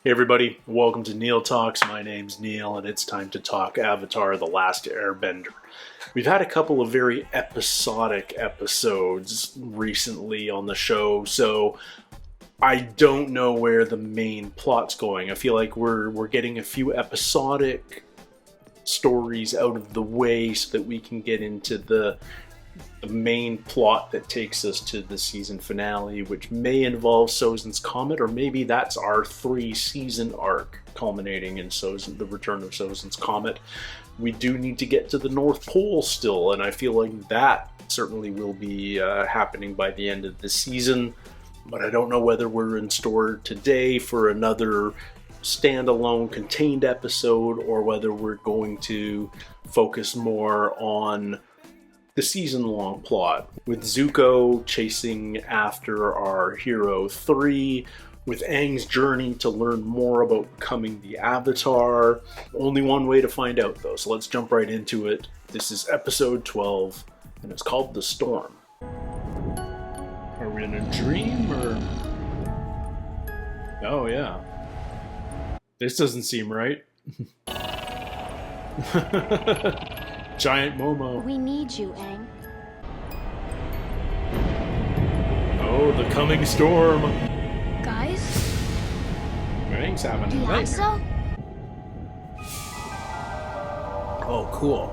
Hey everybody, welcome to Neil Talks. My name's Neil and it's time to talk Avatar: The Last Airbender. We've had a couple of very episodic episodes recently on the show, so I don't know where the main plot's going. I feel like we're getting a few episodic stories out of the way so that we can get into the main plot that takes us to the season finale, which may involve Sozin's Comet, or maybe that's our 3-season arc culminating in the return of Sozin's Comet. We do need to get to the North Pole still, and I feel like that certainly will be happening by the end of the season, but I don't know whether we're in store today for another standalone contained episode or whether we're going to focus more on the season-long plot, with Zuko chasing after our hero 3, with Aang's journey to learn more about becoming the Avatar. Only one way to find out, though, so let's jump right into it. This is episode 12, and it's called The Storm. Are we in a dream, or... Oh, yeah. This doesn't seem right. Giant Momo. We need you, Aang. Oh, the coming storm. Guys? Aang's having a Yeah, nightmare. so? Oh, cool.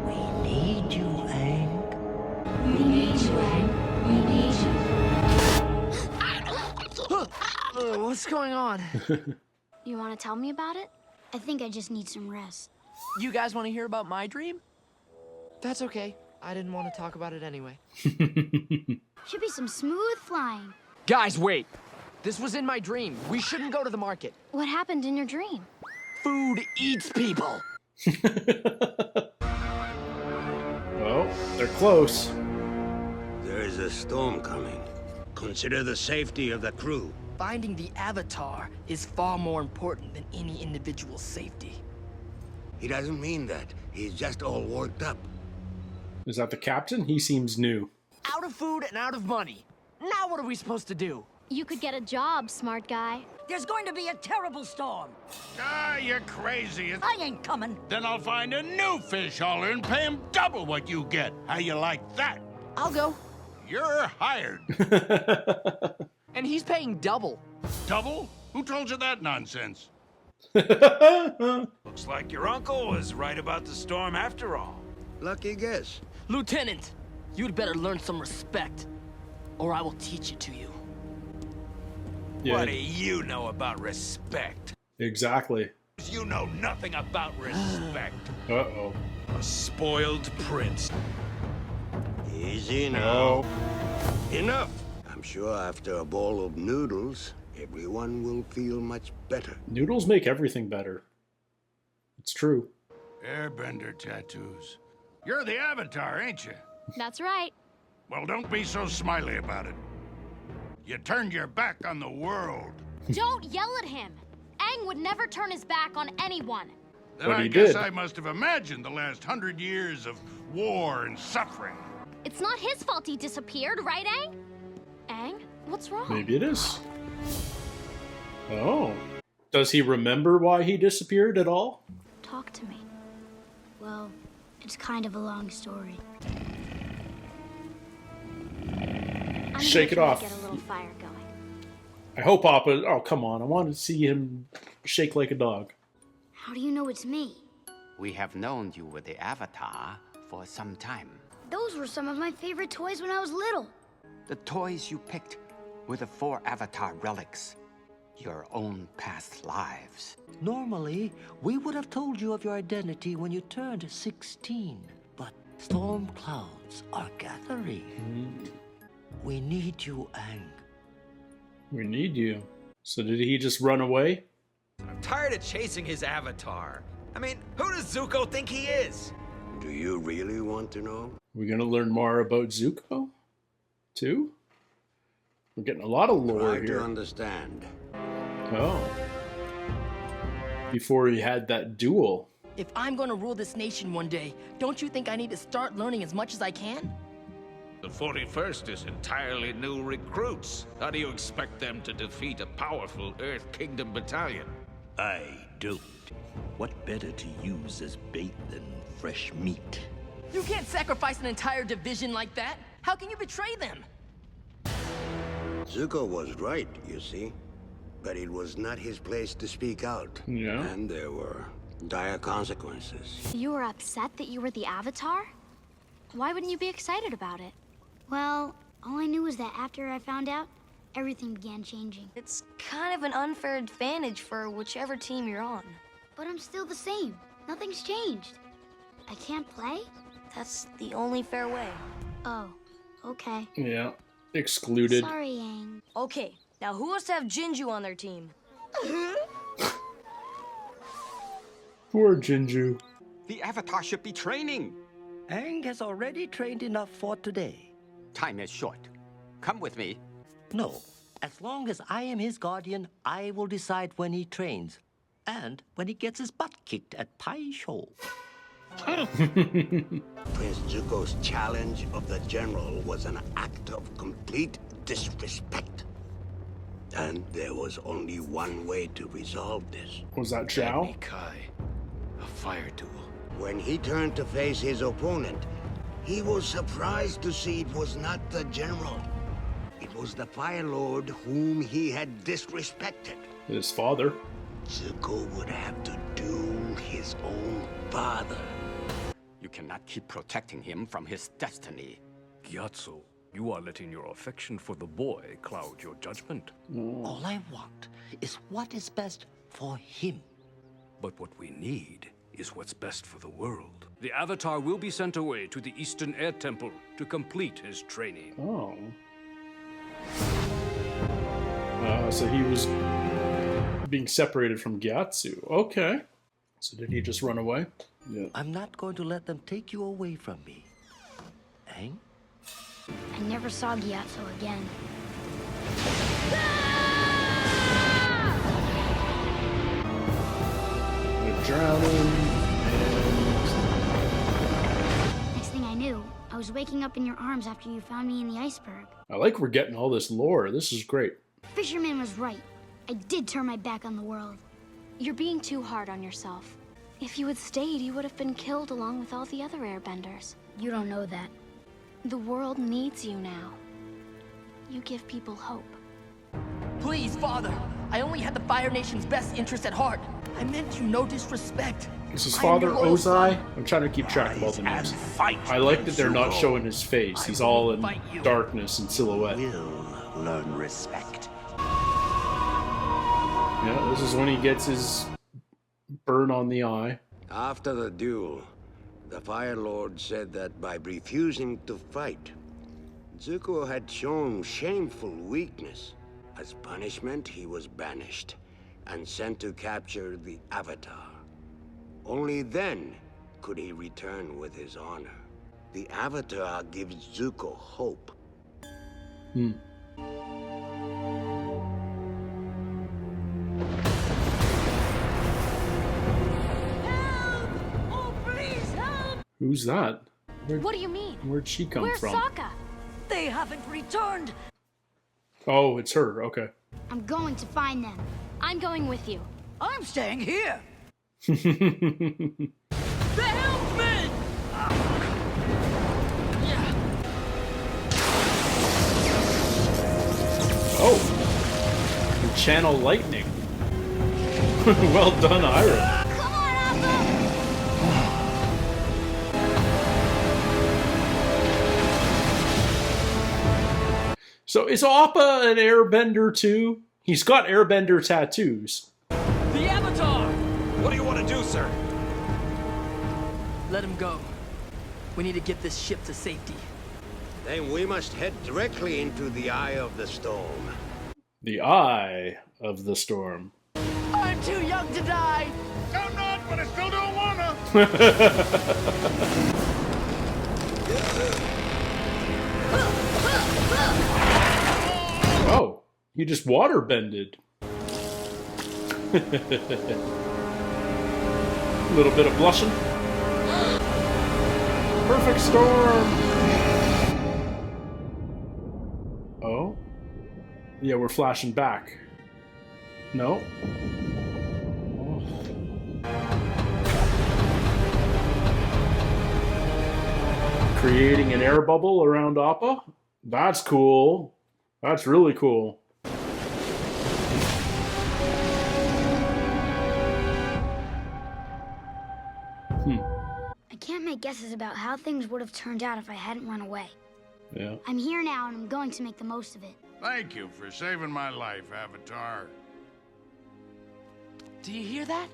We need you, Aang. We need you, Aang. We need you. What's going on? You want to tell me about it? I think I just need some rest. You guys want to hear about my dream? That's okay. I didn't want to talk about it anyway. Should be some smooth flying. Guys, wait. This was in my dream. We shouldn't go to the market. What happened in your dream? Food eats people. Well, they're close. There is a storm coming. Consider the safety of the crew. Finding the Avatar is far more important than any individual's safety. He doesn't mean that. He's just all worked up. Is that the captain? He seems new. Out of food and out of money. Now what are we supposed to do? You could get a job, smart guy. There's going to be a terrible storm. Ah, you're crazy. I ain't coming. Then I'll find a new fish hauler and pay him double what you get. How you like that? I'll go. You're hired. And he's paying double. Double? Who told you that nonsense? Looks like your uncle was right about the storm after all. Lucky guess. Lieutenant, you'd better learn some respect, or I will teach it to you. Yeah, What do you know about respect? exactly. You know nothing about respect. Uh-oh. A spoiled prince. Easy now. No. Enough. I'm sure after a bowl of noodles, everyone will feel much better. Noodles make everything better. It's true. Airbender tattoos. You're the Avatar, ain't you? That's right. Well, don't be so smiley about it. You turned your back on the world. Don't yell at him. Aang would never turn his back on anyone. Then But I he guess did. I must have imagined the last 100 years of war and suffering. It's not his fault he disappeared, right, Aang? Aang, what's wrong? Maybe it is. Oh. Does he remember why he disappeared at all? Talk to me. Well, it's kind of a long story. I'm Shake it gonna try off. to get a little fire going. I hope Appa... Oh, come on. I want to see him shake like a dog. How do you know it's me? We have known you were the Avatar for some time. Those were some of my favorite toys when I was little. The toys you picked were the 4 Avatar relics. Your own past lives. Normally, we would have told you of your identity when you turned 16. But storm clouds are gathering. We need you, Aang. We need you. So did he just run away? I'm tired of chasing his avatar. I mean, who does Zuko think he is? Do you really want to know? We're going to learn more about Zuko? Too? We're getting a lot of lore Try to here. understand. Oh. Before he had that duel. If I'm going to rule this nation one day, don't you think I need to start learning as much as I can? The 41st is entirely new recruits. How do you expect them to defeat a powerful Earth Kingdom battalion? I don't. What better to use as bait than fresh meat? You can't sacrifice an entire division like that. How can you betray them? Zuko was right, you see. But it was not his place to speak out. Yeah. And there were dire consequences. You were upset that you were the Avatar? Why wouldn't you be excited about it? Well, all I knew was that after I found out, everything began changing. It's kind of an unfair advantage for whichever team you're on. But I'm still the same. Nothing's changed. I can't play? That's the only fair way. Oh, okay. Yeah. Excluded. Sorry, Aang. Okay, now who wants to have Jinju on their team? Poor Jinju. The Avatar should be training. Aang has already trained enough for today. Time is short. Come with me. No. As long as I am his guardian, I will decide when he trains. And when he gets his butt kicked at Pai Sho. Prince Zuko's challenge of the general was an act of complete disrespect. And there was only one way to resolve this. Was that Zhao? Kai. A fire duel. When he turned to face his opponent, he was surprised to see it was not the general. It was the Fire Lord whom he had disrespected. His father. Zuko would have to duel his own father. You cannot keep protecting him from his destiny. Gyatso, you are letting your affection for the boy cloud your judgment. All I want is what is best for him. But what we need is what's best for the world. The Avatar will be sent away to the Eastern Air Temple to complete his training. Oh. So he was being separated from Gyatso. Okay. So did he just run away? Yeah. I'm not going to let them take you away from me. Aang? I never saw Gyatso again. They're drowning. Next thing I knew, I was waking up in your arms after you found me in the iceberg. I like we're getting all this lore. This is great. Fisherman was right. I did turn my back on the world. You're being too hard on yourself. If you had stayed, you would have been killed along with all the other airbenders. You don't know that. The world needs you now. You give people hope. Please, Father. I only had the Fire Nation's best interest at heart. I meant you no disrespect. Is his father Ozai? I'm trying to keep track of all the names. I like that they're not showing his face. He's all in darkness and silhouette. Will learn respect. Yeah, this is when he gets his burn on the eye. After the duel, the Fire Lord said that by refusing to fight, Zuko had shown shameful weakness. As punishment, he was banished and sent to capture the Avatar. Only then could he return with his honor. The Avatar gives Zuko hope. Who's that? What do you mean? Where'd she come Where's from? Sokka? They haven't returned. Oh, it's her. Okay. I'm going to find them. I'm going with you. I'm staying here. The helmsman! Oh, you channel lightning. Well done, Iroh. So is Appa an airbender too? He's got airbender tattoos. The Avatar! What do you want to do, sir? Let him go. We need to get this ship to safety. Then we must head directly into the Eye of the Storm. The Eye of the Storm. I'm too young to die! I'm not, but I still don't wanna. Oh, he just water bended. Little bit of blushing. Perfect storm. Yeah, we're flashing back. No? Oh. Creating an air bubble around Appa? That's cool. That's really cool. I can't make guesses about how things would have turned out if I hadn't run away. Yeah. I'm here now, and I'm going to make the most of it. Thank you for saving my life, Avatar. Do you hear that?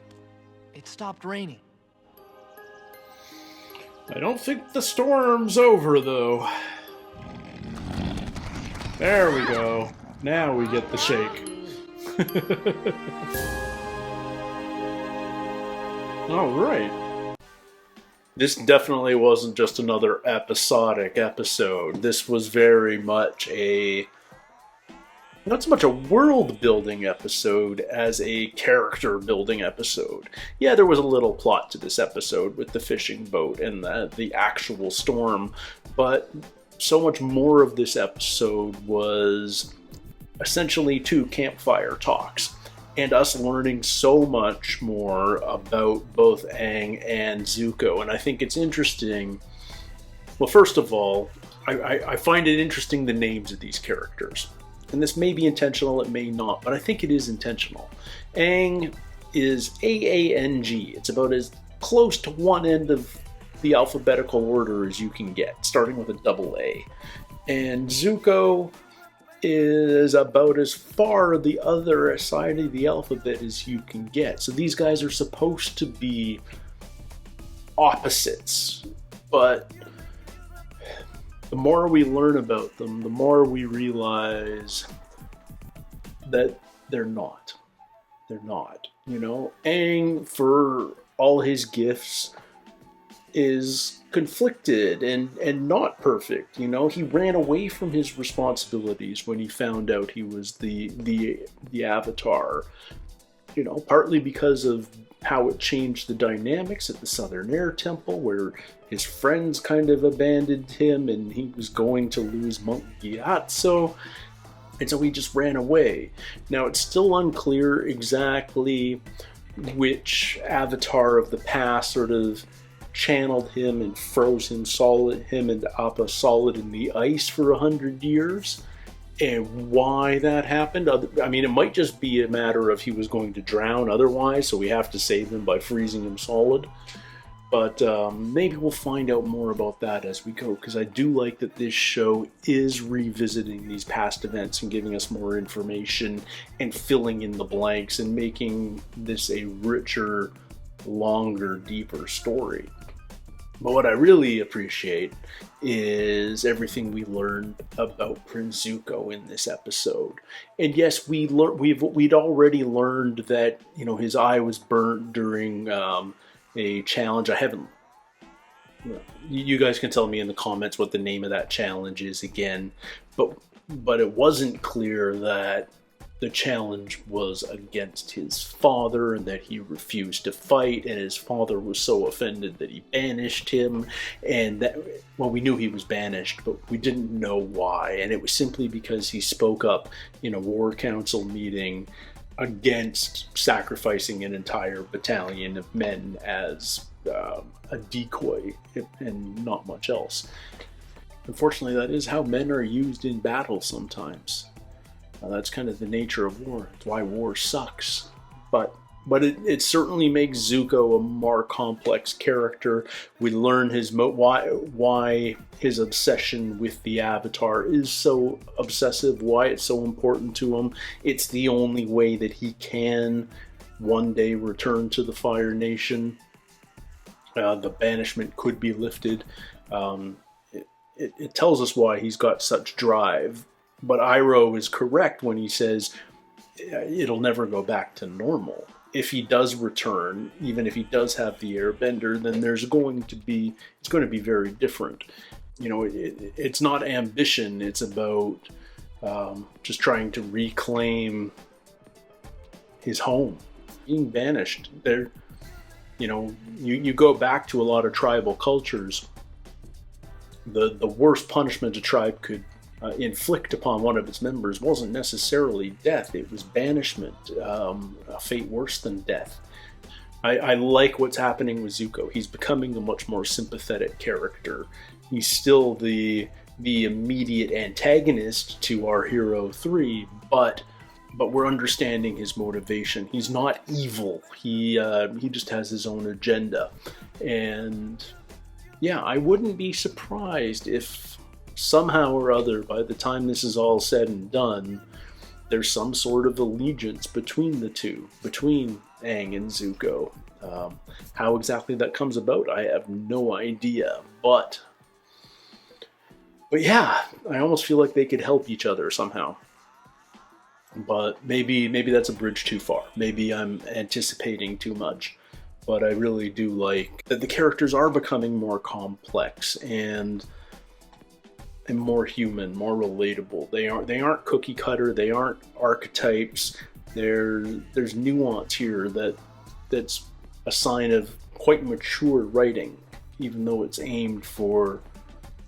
It stopped raining. I don't think the storm's over, though. There we go. Now we get the shake. All right. This definitely wasn't just another episodic episode. This was very much not so much a world-building episode as a character-building episode. Yeah, there was a little plot to this episode with the fishing boat and the actual storm, but so much more of this episode was essentially 2 campfire talks, and us learning so much more about both Aang and Zuko. And I think it's interesting. Well, first of all, I find it interesting the names of these characters. And this may be intentional, it may not, but I think it is intentional. Aang is A-A-N-G. It's about as close to one end of the alphabetical order as you can get, starting with a double A. And Zuko is about as far the other side of the alphabet as you can get. So these guys are supposed to be opposites, but the more we learn about them, the more we realize that they're not. They're not. You know, Aang, for all his gifts, is conflicted and not perfect. You know, he ran away from his responsibilities when he found out he was the Avatar. You know, partly because of how it changed the dynamics at the Southern Air Temple, where his friends kind of abandoned him and he was going to lose Monk Gyatso, and so he just ran away. Now, it's still unclear exactly which Avatar of the past sort of channeled him and froze him and Appa solid in the ice for 100 years. And why that happened, I mean, it might just be a matter of he was going to drown otherwise, so we have to save him by freezing him solid. But maybe we'll find out more about that as we go, because I do like that this show is revisiting these past events and giving us more information and filling in the blanks and making this a richer, longer, deeper story. But what I really appreciate is everything we learned about Prince Zuko in this episode. And yes, we'd already learned that, you know, his eye was burnt during a challenge. I haven't. You guys can tell me in the comments what the name of that challenge is again. But it wasn't clear that the challenge was against his father and that he refused to fight, and his father was so offended that he banished him. And that, well, we knew he was banished, but we didn't know why. And it was simply because he spoke up in a war council meeting against sacrificing an entire battalion of men as a decoy and not much else. Unfortunately, that is how men are used in battle sometimes. That's kind of the nature of war. It's why war sucks. But it certainly makes Zuko a more complex character. We learn his why his obsession with the Avatar is so obsessive, why it's so important to him. It's the only way that he can one day return to the Fire Nation. The banishment could be lifted. It tells us why he's got such drive. But Iroh is correct when he says it'll never go back to normal. If he does return, even if he does have the Airbender, then it's going to be very different. You know, it's not ambition. It's about just trying to reclaim his home. Being banished, there, you know, you go back to a lot of tribal cultures. The worst punishment a tribe could inflict upon one of its members wasn't necessarily death. It was banishment, a fate worse than death. I like what's happening with Zuko. He's becoming a much more sympathetic character. He's still the immediate antagonist to our hero 3, but we're understanding his motivation. He's not evil. He just has his own agenda. And yeah, I wouldn't be surprised if somehow or other, by the time this is all said and done, there's some sort of allegiance between the two, between Aang and Zuko. How exactly that comes about, I have no idea. But yeah, I almost feel like they could help each other somehow. But maybe that's a bridge too far. Maybe I'm anticipating too much. But I really do like that the characters are becoming more complex and more human, more relatable. They aren't cookie cutter. They aren't archetypes. There's nuance here that's a sign of quite mature writing, even though it's aimed for,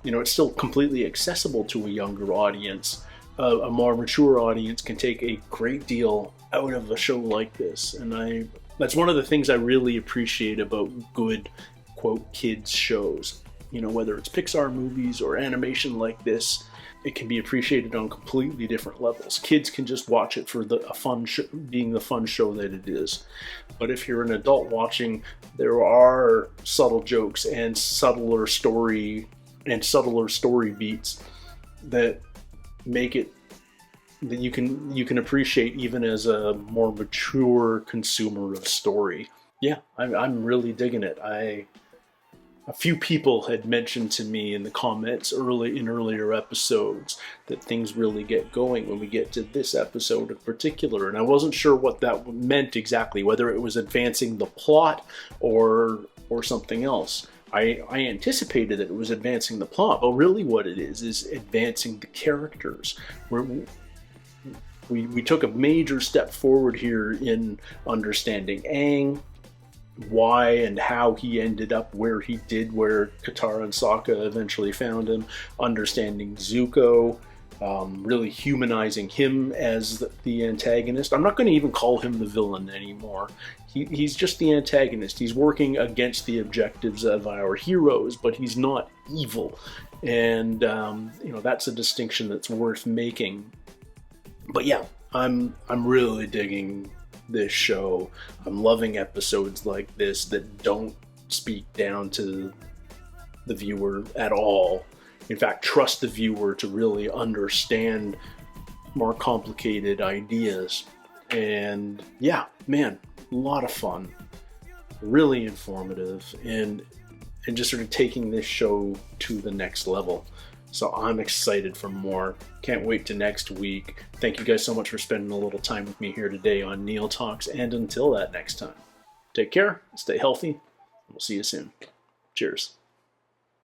it's still completely accessible to a younger audience. A more mature audience can take a great deal out of a show like this, and that's one of the things I really appreciate about good, quote, kids shows. Whether it's Pixar movies or animation like this, it can be appreciated on completely different levels. Kids can just watch it for being the fun show that it is. But if you're an adult watching, there are subtle jokes and subtler story beats that make it that you can appreciate even as a more mature consumer of story. Yeah, I'm really digging it. A few people had mentioned to me in the comments in earlier episodes that things really get going when we get to this episode in particular, and I wasn't sure what that meant exactly, whether it was advancing the plot or something else. I anticipated that it was advancing the plot, but really what it is advancing the characters. We took a major step forward here in understanding Aang, why and how he ended up where he did, where Katara and Sokka eventually found him, understanding Zuko, really humanizing him as the antagonist. I'm not going to even call him the villain anymore. He's just the antagonist. He's working against the objectives of our heroes, but he's not evil. And, that's a distinction that's worth making. But yeah, I'm really digging this show. I'm loving episodes like this that don't speak down to the viewer at all. In fact, trust the viewer to really understand more complicated ideas. And yeah, man, a lot of fun, really informative, and just sort of taking this show to the next level. So I'm excited for more. Can't wait to next week. Thank you guys so much for spending a little time with me here today on Neil Talks, and until that next time, take care, stay healthy, and we'll see you soon. Cheers.